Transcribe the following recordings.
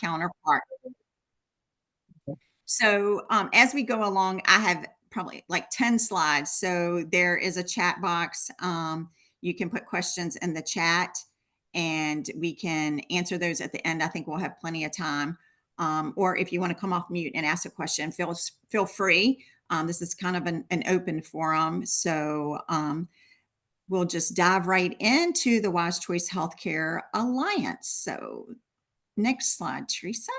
counterpart. So as we go along, I have probably like 10 slides. So there is a chat box. You can put questions in the chat and we can answer those at the end. I think we'll have plenty of time. Or if you want to come off mute and ask a question, feel free. This is kind of an open forum. So we'll just dive right into the WiseChoice Healthcare Alliance. So next slide, Teresa.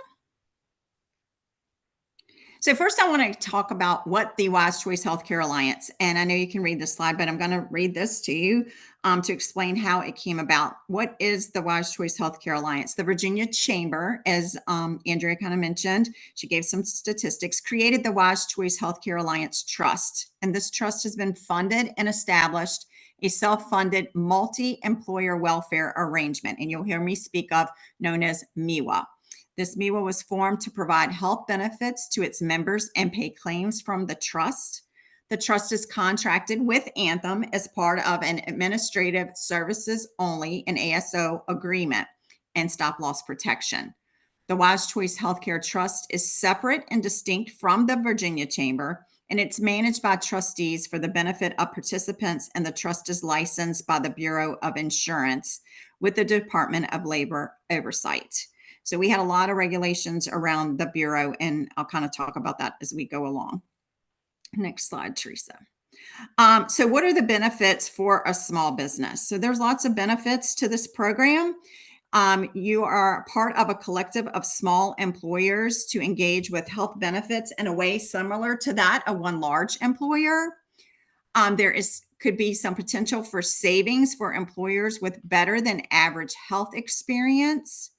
So first I want to talk about what the WiseChoice Healthcare Alliance, and I know you can read this slide, but I'm going to read this to you to explain how it came about. What is the WiseChoice Healthcare Alliance? The Virginia Chamber, as Andrea kind of mentioned, she gave some statistics, created the WiseChoice Healthcare Alliance Trust. And this trust has been funded and established a self-funded multi-employer welfare arrangement. And you'll hear me speak of known as MEWA. This MEWA was formed to provide health benefits to its members and pay claims from the trust. The trust is contracted with Anthem as part of an administrative services only, an ASO agreement, and stop loss protection. The WiseChoice Healthcare Trust is separate and distinct from the Virginia Chamber, and it's managed by trustees for the benefit of participants, and the trust is licensed by the Bureau of Insurance with the Department of Labor oversight. So we had a lot of regulations around the Bureau, and I'll kind of talk about that as we go along. Next slide, Teresa. So what are the benefits for a small business? So there's lots of benefits to this program. You are part of a collective of small employers to engage with health benefits in a way similar to that of one large employer. There could be some potential for savings for employers with better than average health experience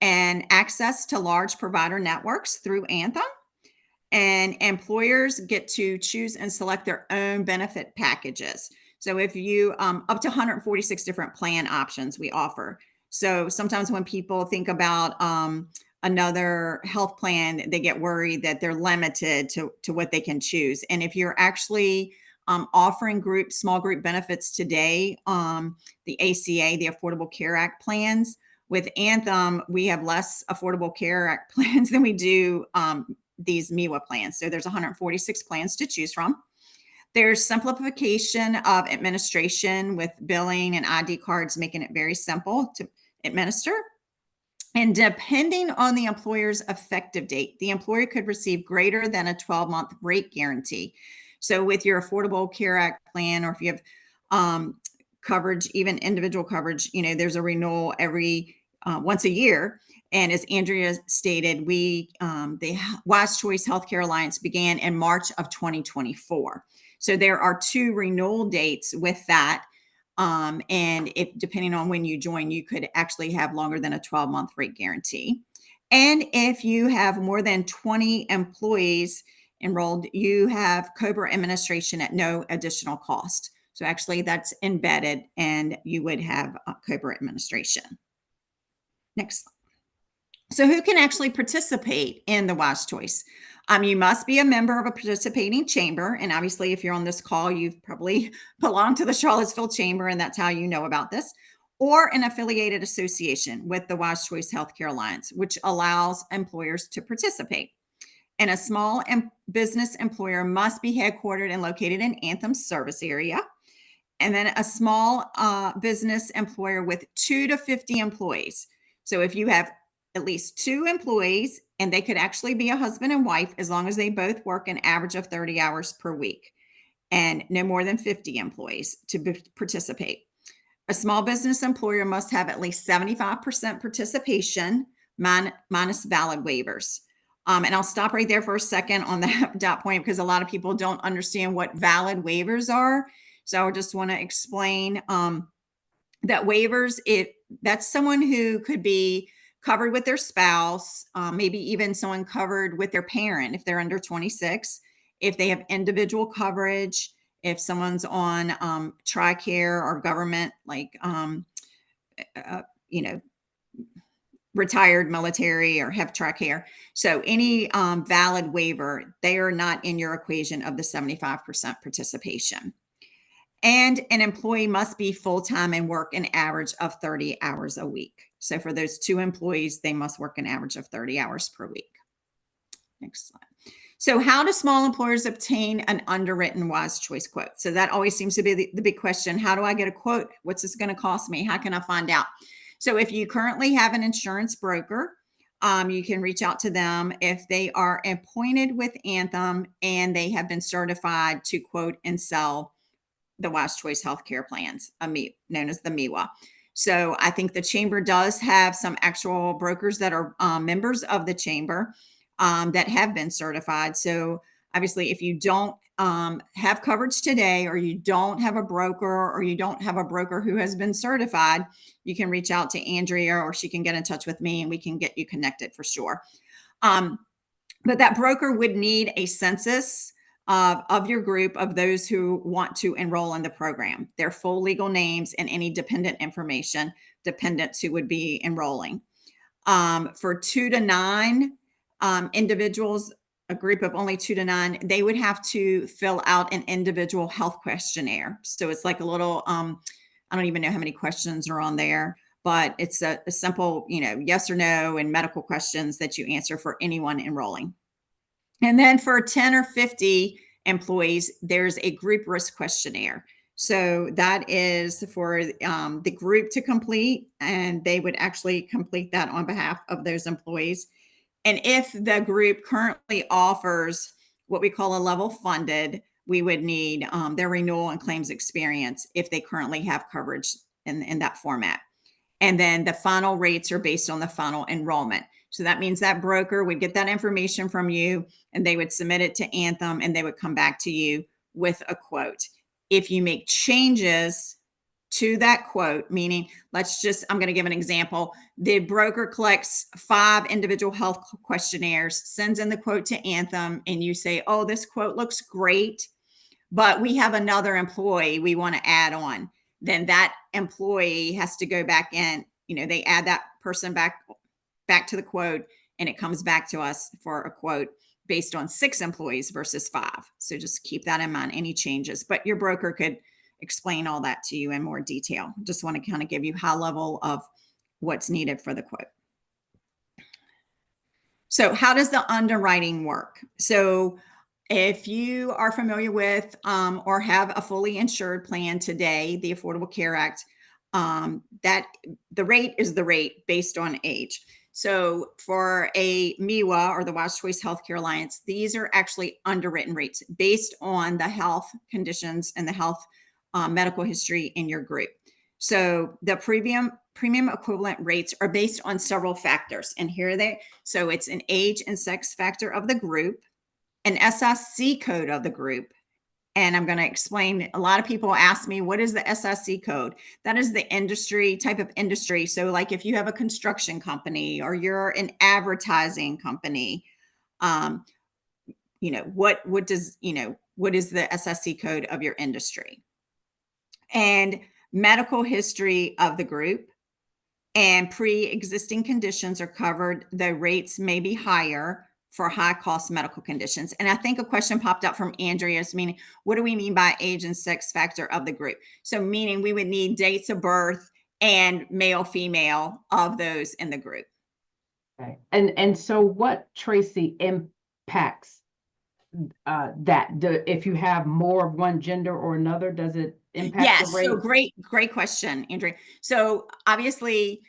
and access to large provider networks through Anthem. And employers get to choose and select their own benefit packages. So if you, up to 146 different plan options we offer. So sometimes when people think about another health plan, they get worried that they're limited to what they can choose. And if you're actually offering small group benefits today, the ACA, the Affordable Care Act plans, with Anthem, we have less Affordable Care Act plans than we do these MEWA plans. So there's 146 plans to choose from. There's simplification of administration with billing and ID cards, making it very simple to administer. And depending on the employer's effective date, the employer could receive greater than a 12-month rate guarantee. So with your Affordable Care Act plan, or if you have coverage, even individual coverage, there's a renewal every once a year. And as Andrea stated, the WiseChoice Healthcare Alliance began in March of 2024. So there are 2 renewal dates with that. And depending on when you join, you could actually have longer than a 12-month rate guarantee. And if you have more than 20 employees enrolled, you have COBRA administration at no additional cost. So actually that's embedded and you would have COBRA administration. Next slide. So who can actually participate in the WiseChoice? You must be a member of a participating chamber. And obviously, if you're on this call, you've probably belonged to the Charlottesville Chamber, and that's how you know about this, or an affiliated association with the WiseChoice Healthcare Alliance, which allows employers to participate. And a small business employer must be headquartered and located in Anthem's service area. And then a small business employer with 2 to 50 employees. So if you have at least 2 employees, and they could actually be a husband and wife as long as they both work an average of 30 hours per week, and no more than 50 employees to participate. A small business employer must have at least 75% participation minus valid waivers. And I'll stop right there for a second on that point, because a lot of people don't understand what valid waivers are. So I just want to explain that waivers, that's someone who could be covered with their spouse, maybe even someone covered with their parent if they're under 26, if they have individual coverage, if someone's on TRICARE or government, like, retired military or have TRICARE. So any valid waiver, they are not in your equation of the 75% participation. And an employee must be full-time and work an average of 30 hours a week. So for those 2 employees, they must work an average of 30 hours per week. Next slide. So how do small employers obtain an underwritten WiseChoice quote? So that always seems to be the big question. How do I get a quote? What's this going to cost me? How can I find out? So if you currently have an insurance broker, you can reach out to them if they are appointed with Anthem and they have been certified to quote and sell the WiseChoice Healthcare plans, known as the MIWA. So I think the chamber does have some actual brokers that are members of the chamber that have been certified. So obviously, if you don't have coverage today, or you don't have a broker, or you don't have a broker who has been certified, you can reach out to Andrea, or she can get in touch with me and we can get you connected for sure. But that broker would need a census of your group of those who want to enroll in the program, their full legal names and any dependent information, dependents who would be enrolling. For 2 to 9 individuals, a group of only 2 to 9, they would have to fill out an individual health questionnaire. So it's like a little, I don't even know how many questions are on there, but it's a simple, yes or no and medical questions that you answer for anyone enrolling. And then for 10 or 50 employees, there's a group risk questionnaire. So that is for the group to complete, and they would actually complete that on behalf of those employees. And if the group currently offers what we call a level funded, we would need their renewal and claims experience if they currently have coverage in that format. And then the final rates are based on the final enrollment. So that means that broker would get that information from you and they would submit it to Anthem and they would come back to you with a quote. If you make changes to that quote, meaning I'm going to give an example. The broker collects 5 individual health questionnaires, sends in the quote to Anthem, and you say, oh, this quote looks great, but we have another employee we want to add on. Then that employee has to go back in, they add that person back to the quote, and it comes back to us for a quote based on 6 employees versus 5. So just keep that in mind, any changes, but your broker could explain all that to you in more detail. Just want to kind of give you high level of what's needed for the quote. So how does the underwriting work? So if you are familiar with or have a fully insured plan today, the Affordable Care Act, that the rate is the rate based on age. So for a MIWA, or the WiseChoice Healthcare Alliance, these are actually underwritten rates based on the health conditions and the health medical history in your group. So the premium equivalent rates are based on several factors, and here so it's an age and sex factor of the group, an SIC code of the group. And I'm going to explain. A lot of people ask me, what is the SIC code? That is the type of industry. So like if you have a construction company or you're an advertising company, what is the SIC code of your industry? And medical history of the group and pre-existing conditions are covered. The rates may be higher for high cost medical conditions. And I think a question popped up from Andrea's, meaning, what do we mean by age and sex factor of the group? So meaning we would need dates of birth and male, female of those in the group. Okay. And so what, Tracey, impacts that? If you have more of one gender or another, does it impact the rate? So great question, Andrea. So obviously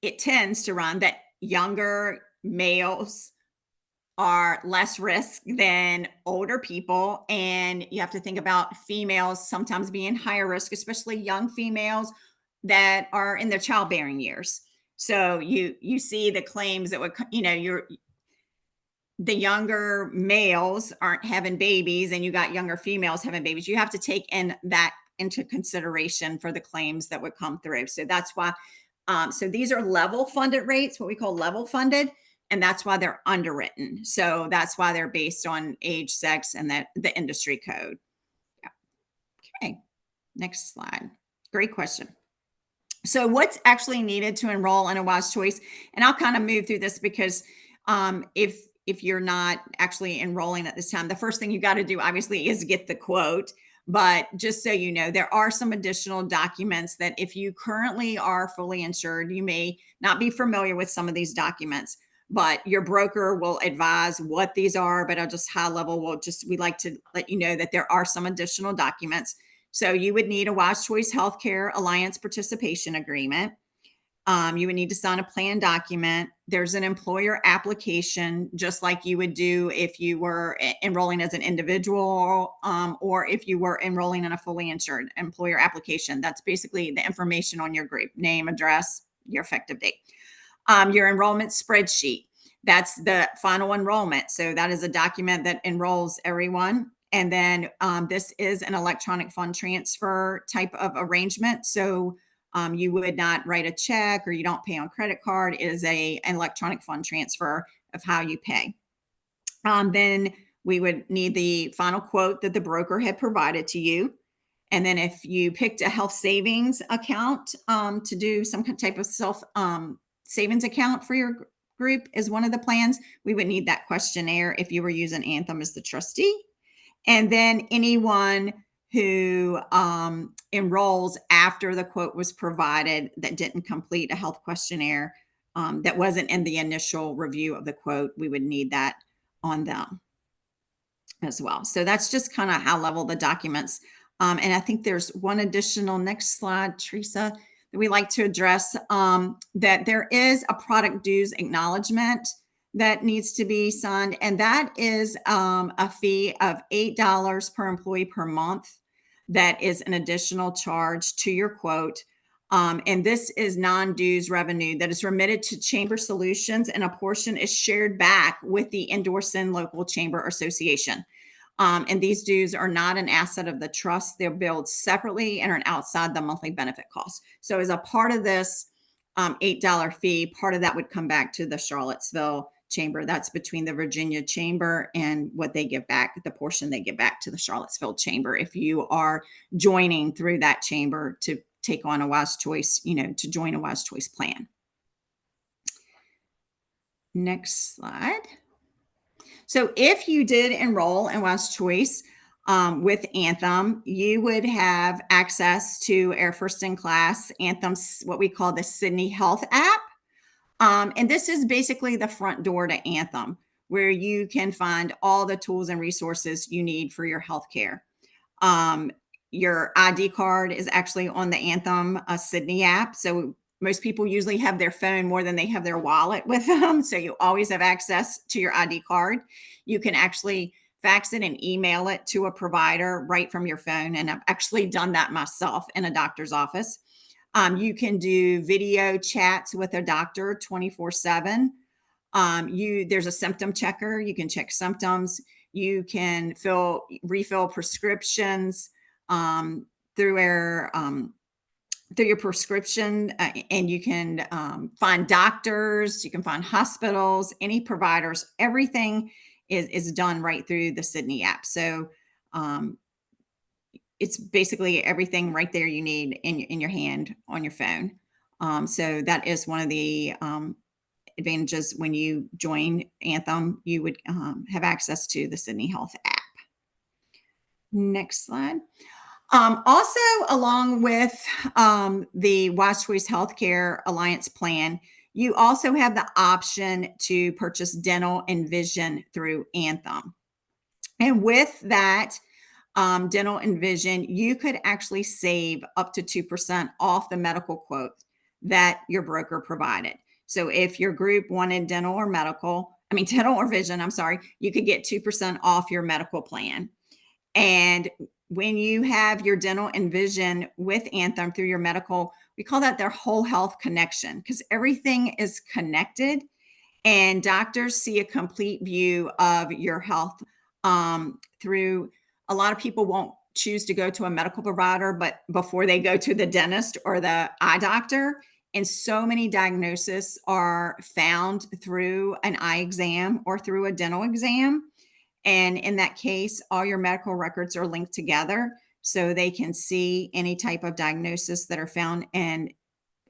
it tends to run that younger males are less risk than older people. And you have to think about females sometimes being higher risk, especially young females that are in their childbearing years. So you see the claims that would, the younger males aren't having babies and you got younger females having babies. You have to take that into consideration for the claims that would come through. So that's why, so these are level funded rates, what we call level funded. And that's why they're underwritten. So that's why they're based on age, sex, and the industry code. Yeah. Okay. Next slide. Great question. So what's actually needed to enroll in a WiseChoice? And I'll kind of move through this because if you're not actually enrolling at this time, the first thing you got to do obviously is get the quote. But just so you know, there are some additional documents that if you currently are fully insured, you may not be familiar with some of these documents, but your broker will advise what these are. But I'll just high level, we like to let you know that there are some additional documents. So you would need a WiseChoice Healthcare Alliance participation agreement. You would need to sign a plan document. There's an employer application, just like you would do if you were enrolling as an individual, or if you were enrolling in a fully insured employer application. That's basically the information on your group: name, address, your effective date. Your enrollment spreadsheet, that's the final enrollment. So that is a document that enrolls everyone. And then this is an electronic fund transfer type of arrangement. So you would not write a check, or you don't pay on credit card. It is an electronic fund transfer of how you pay. Then we would need the final quote that the broker had provided to you. And then if you picked a health savings account to do some type of self savings account for your group as one of the plans, we would need that questionnaire if you were using Anthem as the trustee. And then anyone who enrolls after the quote was provided that didn't complete a health questionnaire that wasn't in the initial review of the quote, we would need that on them as well. So that's just kind of high level the documents. And I think there's one additional, next slide, Teresa, that we like to address, that there is a product dues acknowledgement that needs to be signed. And that is a fee of $8 per employee per month. That is an additional charge to your quote. And this is non-dues revenue that is remitted to Chamber Solutions, and a portion is shared back with the endorsing local chamber association. And these dues are not an asset of the trust. They're billed separately and are outside the monthly benefit cost. So as a part of this $8 fee, part of that would come back to the Charlottesville Chamber. That's between the Virginia Chamber and what they give back, the portion they give back to the Charlottesville Chamber. If you are joining through that chamber to take on a WiseChoice, to join a WiseChoice plan. Next slide. So if you did enroll in WiseChoice with Anthem, you would have access to our first-in-class Anthem's, what we call the Sydney Health app. And this is basically the front door to Anthem, where you can find all the tools and resources you need for your healthcare. Your ID card is actually on the Anthem Sydney app. So most people usually have their phone more than they have their wallet with them. So you always have access to your ID card. You can actually fax it and email it to a provider right from your phone. And I've actually done that myself in a doctor's office. You can do video chats with a doctor 24/7. There's a symptom checker. You can check symptoms. You can refill prescriptions through your prescription, and you can find doctors. You can find hospitals, any providers. Everything is done right through the Sydney app. So it's basically everything right there you need in your hand on your phone. So that is one of the advantages when you join Anthem. You would have access to the Sydney Health app. Next slide. Also, along with the WiseChoice Healthcare Alliance plan, you also have the option to purchase dental and vision through Anthem. And with that, dental and vision, you could actually save up to 2% off the medical quote that your broker provided. So if your group wanted dental or vision, you could get 2% off your medical plan. And when you have your dental and vision with Anthem through your medical, we call that their whole health connection, because everything is connected and doctors see a complete view of your health through. A lot of people won't choose to go to a medical provider, but before they go to the dentist or the eye doctor. And so many diagnoses are found through an eye exam or through a dental exam. And in that case, all your medical records are linked together so they can see any type of diagnosis that are found. And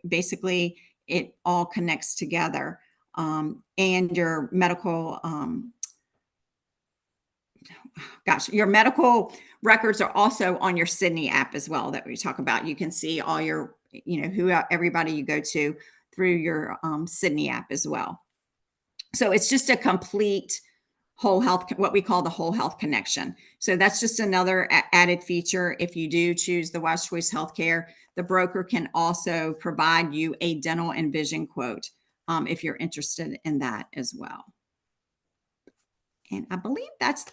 basically, it all connects together. And your medical gosh, your medical records are also on your Sydney app as well that we talk about. You can see all your, who everybody you go to through your Sydney app as well. So it's just a complete whole health, what we call the whole health connection. So that's just another added feature. If you do choose the WiseChoice Healthcare, the broker can also provide you a dental and vision quote if you're interested in that as well. And I believe that's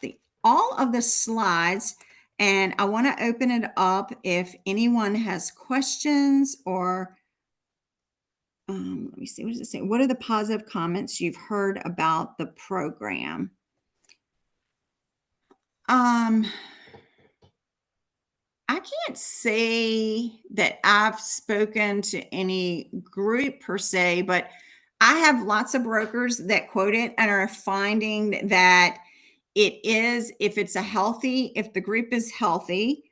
all of the slides. And I want to open it up if anyone has questions or let me see, what does it say? What are the positive comments you've heard about the program? I can't say that I've spoken to any group per se, but I have lots of brokers that quote it and are finding that it is, if the group is healthy,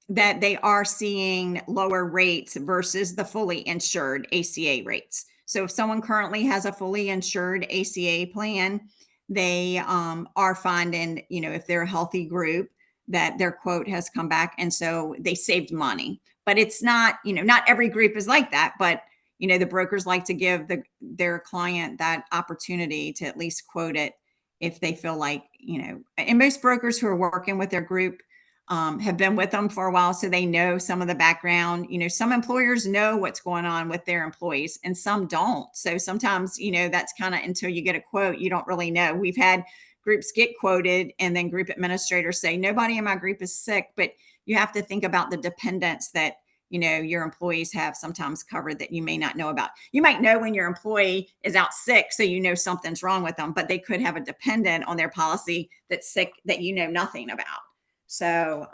that they are seeing lower rates versus the fully insured ACA rates. So if someone currently has a fully insured ACA plan, they are finding, if they're a healthy group, that their quote has come back. And so they saved money. But it's not, not every group is like that. But, the brokers like to give their client that opportunity to at least quote it if they feel like, and most brokers who are working with their group have been with them for a while, so they know some of the background. Some employers know what's going on with their employees and some don't. So sometimes, that's kind of until you get a quote, you don't really know. We've had groups get quoted and then group administrators say, nobody in my group is sick, but you have to think about the dependents that, your employees have sometimes covered that you may not know about. You might know when your employee is out sick, so something's wrong with them, but they could have a dependent on their policy that's sick that nothing about. So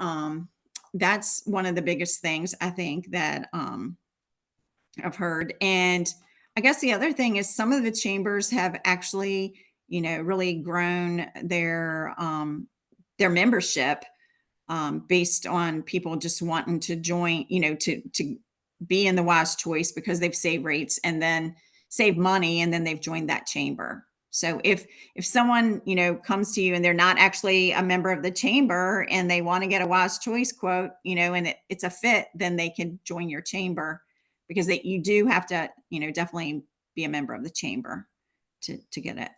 that's one of the biggest things I think that I've heard. And I guess the other thing is some of the chambers have actually, really grown their membership based on people just wanting to join, to be in the WiseChoice because they've saved rates and then saved money and then they've joined that chamber. So if someone, comes to you and they're not actually a member of the chamber and they want to get a WiseChoice quote, and it's a fit, then they can join your chamber because you do have to, definitely be a member of the chamber to get it.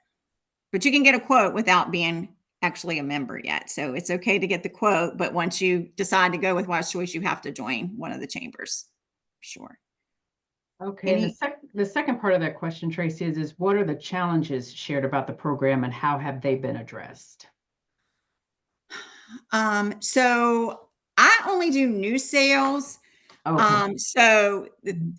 But you can get a quote without being actually a member yet. So it's okay to get the quote, but once you decide to go with WiseChoice, you have to join one of the chambers. Sure. Okay. And the second part of that question, Tracey, is what are the challenges shared about the program and how have they been addressed? So I only do new sales. Okay.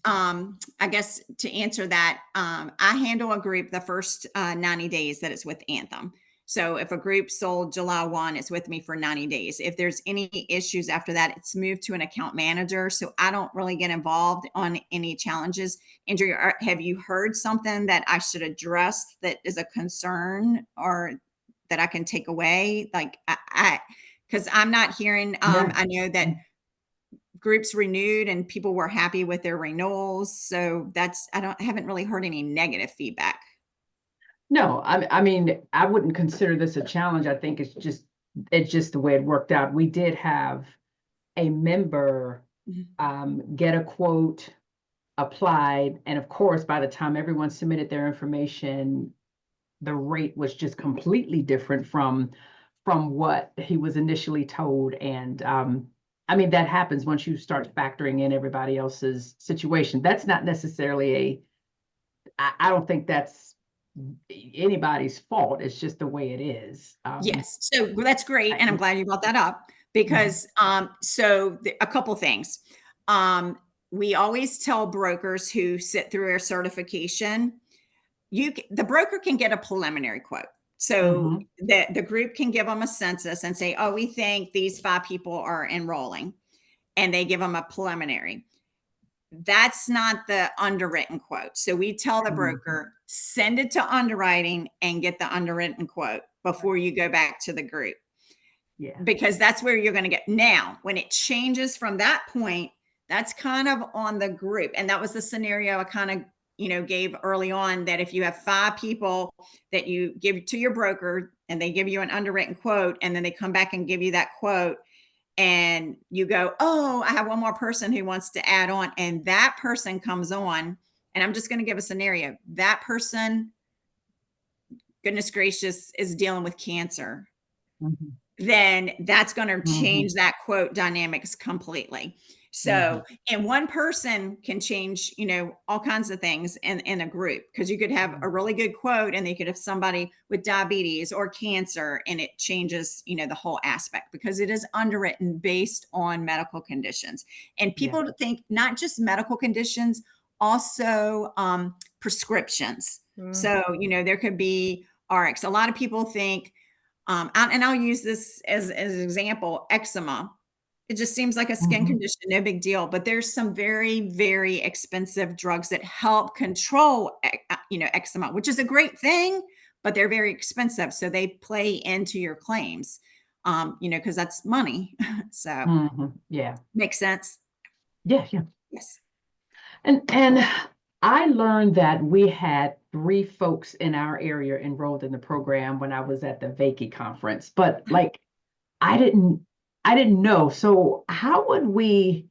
I guess to answer that, I handle a group the first 90 days that it's with Anthem. So if a group sold July 1, it's with me for 90 days. If there's any issues after that, it's moved to an account manager. So I don't really get involved on any challenges. Andrew, have you heard something that I should address that is a concern or that I can take away? Like because I'm not hearing, I know that groups renewed and people were happy with their renewals. So I haven't really heard any negative feedback. No, I mean, I wouldn't consider this a challenge. I think it's just the way it worked out. We did have a member get a quote, applied, and of course, by the time everyone submitted their information, the rate was just completely different from what he was initially told. And I mean, that happens once you start factoring in everybody else's situation. That's not necessarily I don't think that's anybody's fault. It's just the way it is. Yes. So that's great. And I'm glad you brought that up because a couple things. We always tell brokers who sit through our certification, the broker can get a preliminary quote. So the group can give them a census and say, oh, we think these 5 people are enrolling, and they give them a preliminary. That's not the underwritten quote. So we tell the broker, send it to underwriting and get the underwritten quote before you go back to the group. Yeah. Because that's where you're going to get. Now, when it changes from that point, that's kind of on the group. And that was the scenario I kind of gave early on, that if you have 5 people that you give to your broker and they give you an underwritten quote, and then they come back and give you that quote, and you go, oh, I have one more person who wants to add on, and that person comes on, and I'm just going to give a scenario. That person, goodness gracious, is dealing with cancer. Mhm. Then that's going to Mhm. change that quote dynamics completely. So, and one person can change, all kinds of things in a group, because you could have a really good quote and they could have somebody with diabetes or cancer, and it changes, the whole aspect, because it is underwritten based on medical conditions. And people think not just medical conditions, also prescriptions. So, there could be RX. A lot of people think, and I'll use this as an example, eczema. It just seems like a skin condition, no big deal. But there's some very, very expensive drugs that help control, eczema, which is a great thing, but they're very expensive. So they play into your claims, because that's money. So Yeah. makes sense. Yeah. Yes. And I learned that we had 3 folks in our area enrolled in the program when I was at the VACI conference, but like I didn't know. So how would we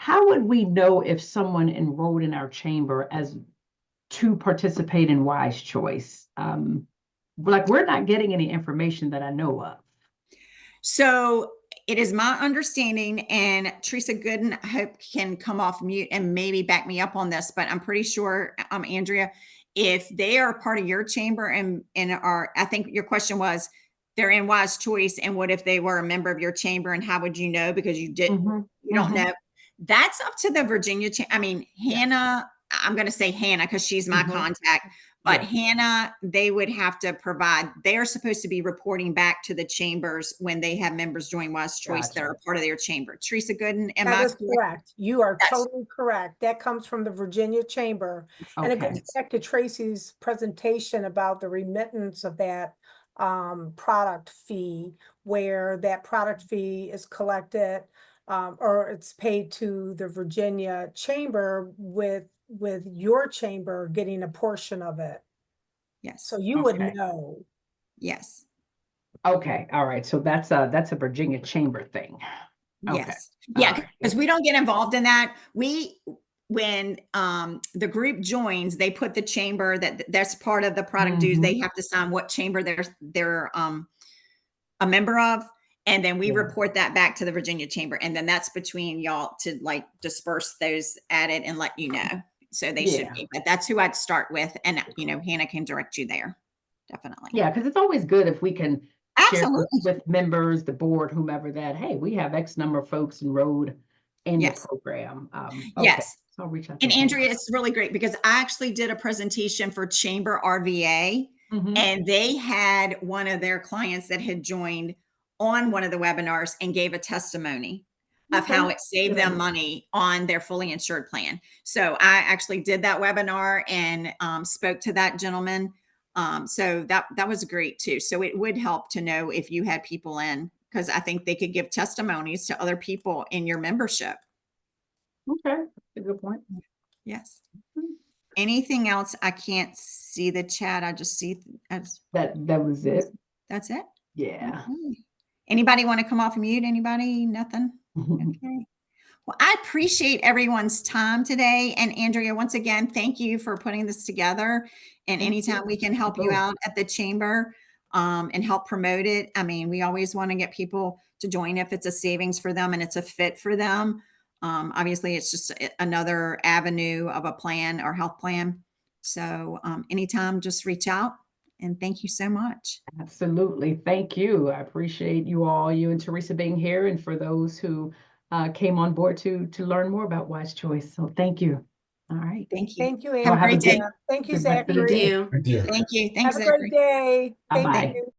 know if someone enrolled in our chamber as to participate in WiseChoice? Like we're not getting any information that I know of. So it is my understanding, and Teresa Gooden, I hope, can come off mute and maybe back me up on this, but I'm pretty sure, Andrea, if they are part of your chamber and are, I think your question was, they're in WiseChoice, and what if they were a member of your chamber, and how would you know, because you don't know? That's up to the Virginia. Hannah, I'm going to say Hannah because she's my contact. But Hannah, they would have to provide, they are supposed to be reporting back to the chambers when they have members join WiseChoice that are part of their chamber. Teresa Gooden, am I That is correct? You are Yes. totally correct. That comes from the Virginia Chamber. And it goes back to Tracy's presentation about the remittance of that product fee, where that product fee is collected or it's paid to the Virginia Chamber, with your chamber getting a portion of it. Yes. So you would know. Yes. Okay. All right. So that's a Virginia Chamber thing. Yes. Okay. Yeah, because we don't get involved in that. When the group joins, they put the chamber that's part of the product dues. They have to sign what chamber they're a member of, and then we report that back to the Virginia Chamber, and then that's between y'all to like disperse those added and let you know. So they should be, but that's who I'd start with, and Hannah can direct you there. Definitely. Yeah, because it's always good if we can share Absolutely. with members, the board, whomever, that, hey, we have X number of folks enrolled in the program. Yes. So I'll reach out. And Andrea, it's really great because I actually did a presentation for Chamber RVA, and they had one of their clients that had joined on one of the webinars and gave a testimony of how it saved them money on their fully insured plan. So I actually did that webinar and spoke to that gentleman. So that was great too. So it would help to know if you had people in, because I think they could give testimonies to other people in your membership. Okay, that's a good point. Yes. Anything else? I can't see the chat. I just see that was it. That's it. Yeah. Okay. Anybody want to come off mute? Anybody? Nothing. Okay. Well, I appreciate everyone's time today. And Andrea, once again, thank you for putting this together. And anytime we can help you out at the chamber and help promote it. I mean, we always want to get people to join if it's a savings for them and it's a fit for them. Obviously, it's just another avenue of a plan or health plan. So anytime, just reach out. And thank you so much. Absolutely. Thank you. I appreciate you all, you and Teresa, being here, and for those who came on board to learn more about WiseChoice. So thank you. All right. Thank you. Thank you, Have a great day. Thank you, Good rest of the Zachary. day. Thank you. Thank you. Thanks, Have a great day. Bye-bye. Thank you.